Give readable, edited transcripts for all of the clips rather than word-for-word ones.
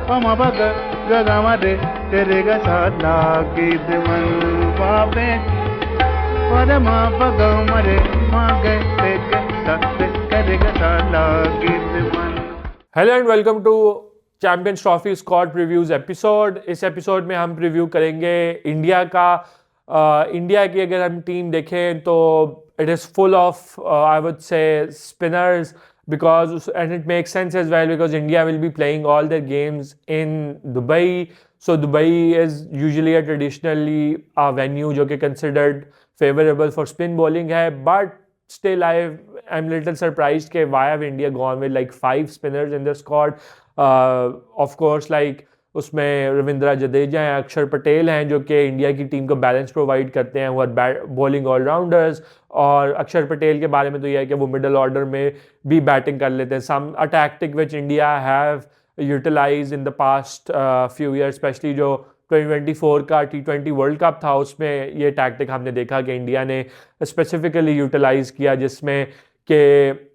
पम पग गगमरे तेरे गसाला गीत मन पावे परम पगमरे मागे तेगे तत्ते करे गसाला गीत मन। Hello and welcome to Champions Trophy squad previews episode. इस एपिसोड में हम प्रीव्यू करेंगे इंडिया का। इंडिया की अगर हम टीम देखें तो it is full of I would say spinners because and it makes sense as well because India will be playing all their games in Dubai. So Dubai is usually a traditionally a venue जो कि considered favorable for spin bowling है, but still I'm little surprised कि why have India gone with like 5 spinners in the squad. Of course like उसमें रविंद्रा जडेजा हैं, अक्षर पटेल हैं जो कि इंडिया की टीम को बैलेंस प्रोवाइड करते हैं, वो आर बॉलिंग ऑलराउंडर्स। और अक्षर पटेल के बारे में तो यह है कि वो मिडल ऑर्डर में भी बैटिंग कर लेते हैं। Some a tactic which India have utilise in the past few year, specially जो 2024 का T20 वर्ल्ड कप था उसमें ये टैक्टिक हमने देखा कि इंडिया ने स्पेसिफिकली यूटिलाइज किया, जिसमें कि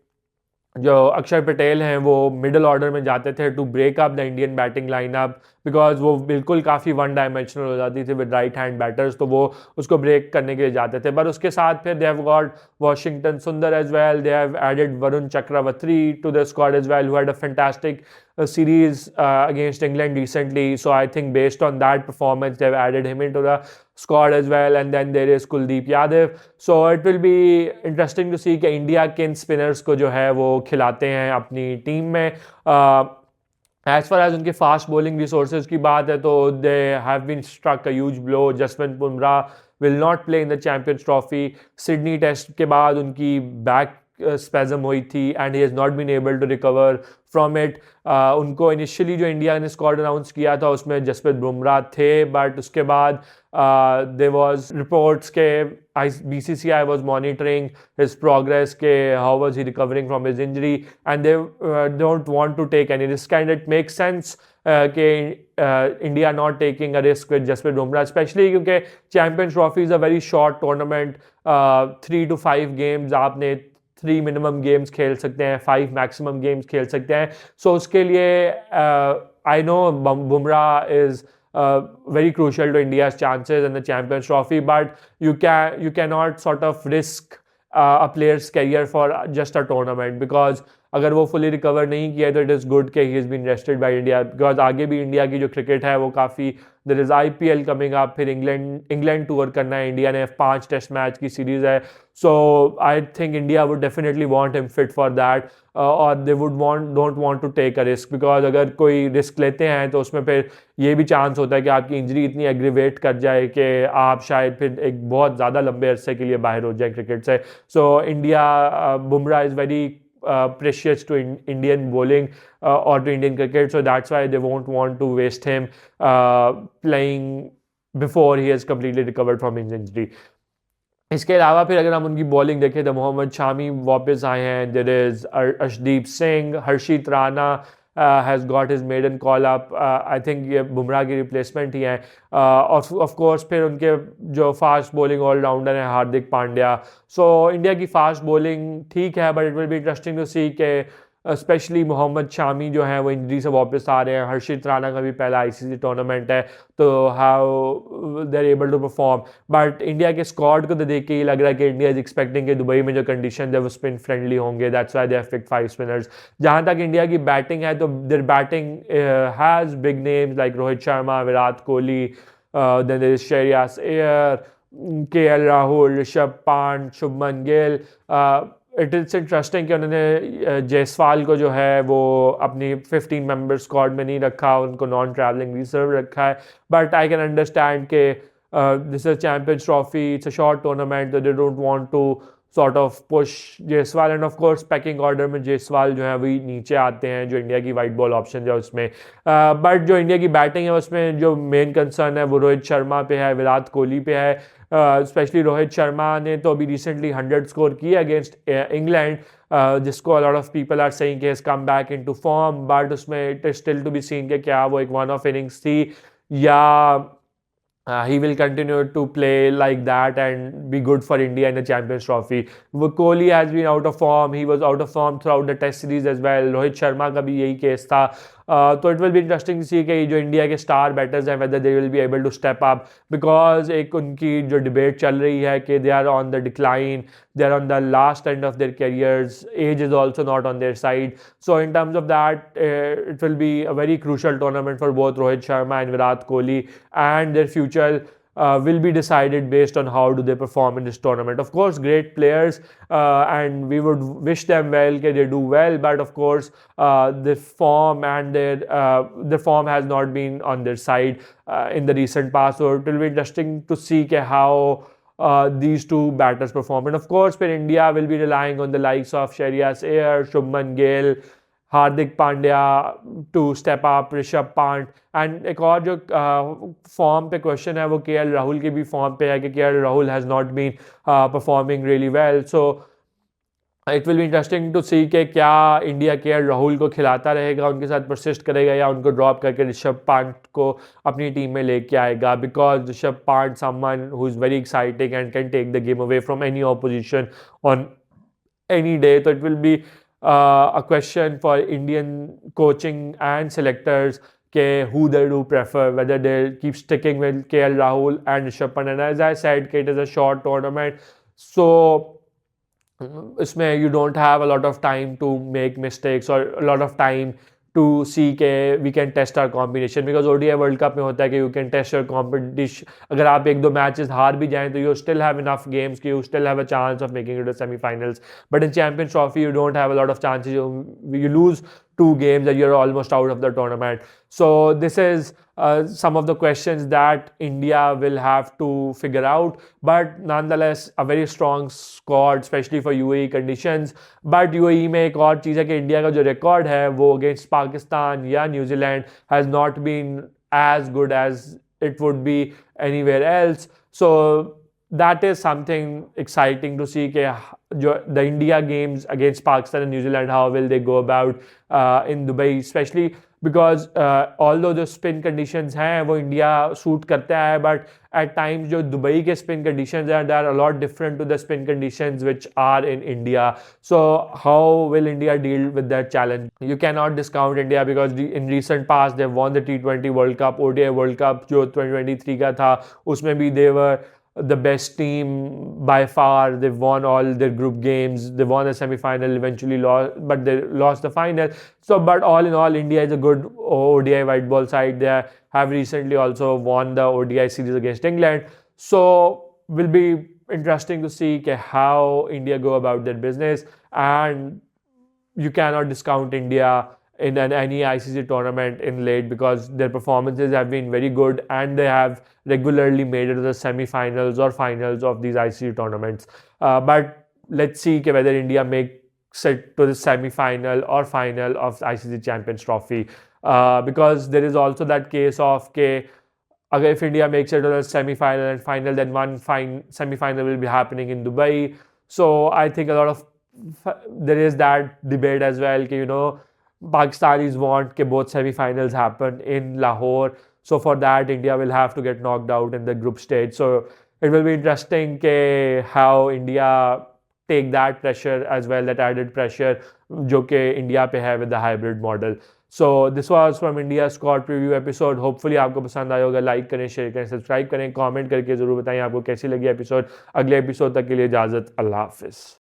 जो अक्षर पटेल हैं वो मिडल ऑर्डर में जाते थे to break up the Indian batting lineup, because वो बिल्कुल काफ़ी वन डायमेंशनल हो जाती थी विद राइट हैंड बैटर्स, तो वो उसको ब्रेक करने के लिए जाते थे। पर उसके साथ फिर they have got Washington Sundar as well, they have added Varun Chakravarthy to the squad as well, who had a fantastic series against England recently. So I think based on that performance, they've added him into the squad as well. And then there is Kuldeep Yadav. So it will be interesting to see कि India किन spinners को जो है वो खिलाते हैं अपनी team में। एज फार एज उनके फास्ट बॉलिंग रिसोर्सेज की बात है तो they have been struck a huge blow. Jasprit Bumrah will not play in the Champions Trophy. Sydney test के बाद उनकी बैक स्पेजम हुई थी and he has not been able to recover from it. उनको इनिशियली जो इंडिया ने स्क्वाड अनाउंस किया था उसमें जसप्रीत बुमराह थे, बट उसके बाद देयर वाज रिपोर्ट्स के BCCI was monitoring his progress के how was he recovering from his injury and they don't want to take any risk, and it makes sense कि India not taking a risk with Jasprit Bumrah, especially क्योंकि Champions Trophy is a very short tournament, 3 to 5 games आपने 3 minimum games खेल सकते हैं, 5 maximum games खेल सकते हैं। सो उसके लिए I know Bumrah is very crucial to India's chances in the Champions Trophy, but you cannot sort of risk a player's career for just a tournament, because अगर वो फुली रिकवर नहीं किया तो इट इज़ गुड कि he is been rested by India, because आगे भी India की जो क्रिकेट है वो काफ़ी, there is IPL coming up, फिर इंग्लैंड टूर करना है इंडिया ने, 5 टेस्ट मैच की सीरीज़ है। So I think India would definitely want him fit for that, और they would don't want to take a risk, because अगर कोई risk लेते हैं तो उसमें फिर ये भी चांस होता है कि आपकी इंजरी इतनी एग्रीवेट कर जाए कि आप शायद फिर एक बहुत ज़्यादा लंबे अरसे के लिए बाहर हो जाए क्रिकेट से। So India, Bumrah is very precious to Indian bowling or to Indian cricket, so that's why they won't want to waste him playing before he has completely recovered from his injury. इसके अलावा फिर अगर हम उनकी bowling देखें तो मोहम्मद शामी वापस आए हैं, there is Arshdeep Singh, Harshit Rana has got his maiden call up, I think ये बुमराह की रिप्लेसमेंट ही हैं। ऑफ कोर्स फिर उनके जो फास्ट बॉलिंग ऑलराउंडर हैं हार्दिक पांड्या। सो इंडिया की फास्ट बॉलिंग ठीक है, but it will be interesting to see के स्पेशली मोहम्मद शामी जो हैं वो इंजरी से वापस आ रहे हैं। हर्षित राणा का भी पहला ICC टूर्नामेंट है, तो how they are able to perform. But India के स्क्वाड को तो देख के ये लग रहा है कि इंडिया इज एक्सपेक्टिंग कि दुबई में जो कंडीशन है वो स्पिन फ्रेंडली होंगे, that's why they have picked 5 spinners. जहाँ तक इंडिया की बैटिंग है तो their batting has big names like Rohit Sharma, Virat Kohli, then there is Shreyas Iyer, KL Rahul, Rishabh Pant, Shubman Gill. It is interesting कि उन्होंने जायसवाल को जो है वो अपनी 15 मेंबर स्क्वाड में नहीं रखा, उनको नॉन ट्रैवलिंग रिजर्व रखा है। बट आई कैन अंडरस्टैंड कि this is Champions Trophy, it's a short tournament, they don't want to sort of push Jaiswal, and of course packing order में जायसवाल जो है वही नीचे आते हैं जो इंडिया की वाइट बॉल ऑप्शन है उसमें। बट जो इंडिया की बैटिंग है उसमें जो मेन कंसर्न है वो रोहित शर्मा पे है, विराट कोहली पे है। स्पेशली रोहित शर्मा ने तो अभी रिसेंटली 100 स्कोर किए अगेंस्ट इंग्लैंड, जिसको a lot of people are saying कि has come back into form, but उसमें it is still to be seen कि क्या वो एक वन ऑफ इनिंग्स थी या he will continue to play like that and be good for India in the Champions Trophy. Kohli has been out of form. He was out of form throughout the Test series as well. Rohit Sharma का भी यही case था. So it will be interesting to see कि जो India के star batters हैं whether they will be able to step up, because एक उनकी जो डिबेट चल रही है कि they are on the decline, they are on the last end of their careers, age is also not on their side. So in terms of that, it will be a very crucial tournament for both Rohit Sharma and Virat Kohli, and their future will be decided based on how do they perform in this tournament. Of course, great players, and we would wish them well, that they do well. But of course, their form and their form has not been on their side in the recent past. So it will be interesting to see how these two batters perform. And of course, for India will be relying on the likes of Shreyas Iyer, Shubman Gill, Hardik Pandya to step up, Rishabh Pant. And एक और जो form पे question है वो KL Rahul की भी form पे है कि KL Rahul has not been performing really well. So it will be interesting to see कि क्या इंडिया केएल राहुल को खिलाता रहेगा, उनके साथ परसिस्ट करेगा, या उनको ड्रॉप करके ऋषभ पंत को अपनी टीम में लेके आएगा. Because Rishabh Pant someone who is very exciting and can take the game away from any opposition on any day. तो it will be a question for Indian coaching and selectors who they do prefer, whether they keep sticking with KL Rahul and Rishabh Pant. And as I said, it is a short tournament, so इसमें you don't have a lot of time to make mistakes or a lot of time to see के we can test our combination, because ODI world cup में होता है कि you can test your competition. अगर आप एक दो matches हार भी जाएं तो you still have enough games कि you still have a chance of making it to the semi-finals. But in Champions Trophy you don't have a lot of chances. You lose 2 games and you're almost out of the tournament. So this is some of the questions that India will have to figure out. But nonetheless, a very strong squad, especially for UAE conditions. But UAE में एक और चीज़ है कि India का जो record है वो against Pakistan या New Zealand has not been as good as it would be anywhere else. So that is something exciting to see कि the India games against Pakistan and New Zealand, how will they go about in Dubai, especially because although the spin conditions हैं वो India suit करता है, but at times जो Dubai के spin conditions हैं, they are a lot different to the spin conditions which are in India. So how will India deal with that challenge? You cannot discount India because in recent past they won the T20 World Cup, ODI World Cup जो 2023 का था, उसमें भी they were the best team by far. They've won all their group games. They won the semi-final, eventually lost, but they lost the final. So, but all in all, India is a good ODI white ball side. They have recently also won the ODI series against England. So, will be interesting to see how India go about their business. And you cannot discount India in any ICC tournament in late, because their performances have been very good and they have regularly made it to the semi-finals or finals of these ICC tournaments. But let's see whether India makes it to the semi-final or final of the ICC Champions Trophy, because there is also that case of if India makes it to the semi-final and final, then one semi-final will be happening in Dubai. So I think there is that debate as well, Pakistanis want both semi-finals happen in Lahore. So for that, India will have to get knocked out in the group stage. So it will be interesting how India take that pressure as well, that added pressure जो कि India पे है with the hybrid model. So this was from India squad preview episode. Hopefully आपको पसंद आया होगा. Like करें, share करें, सब्सक्राइब करें, कमेंट करके ज़रूर बताएं आपको कैसी लगी एपिसोड. अगले एपिसोड तक के लिए इजाज़त. अल्लाह हाफिज़.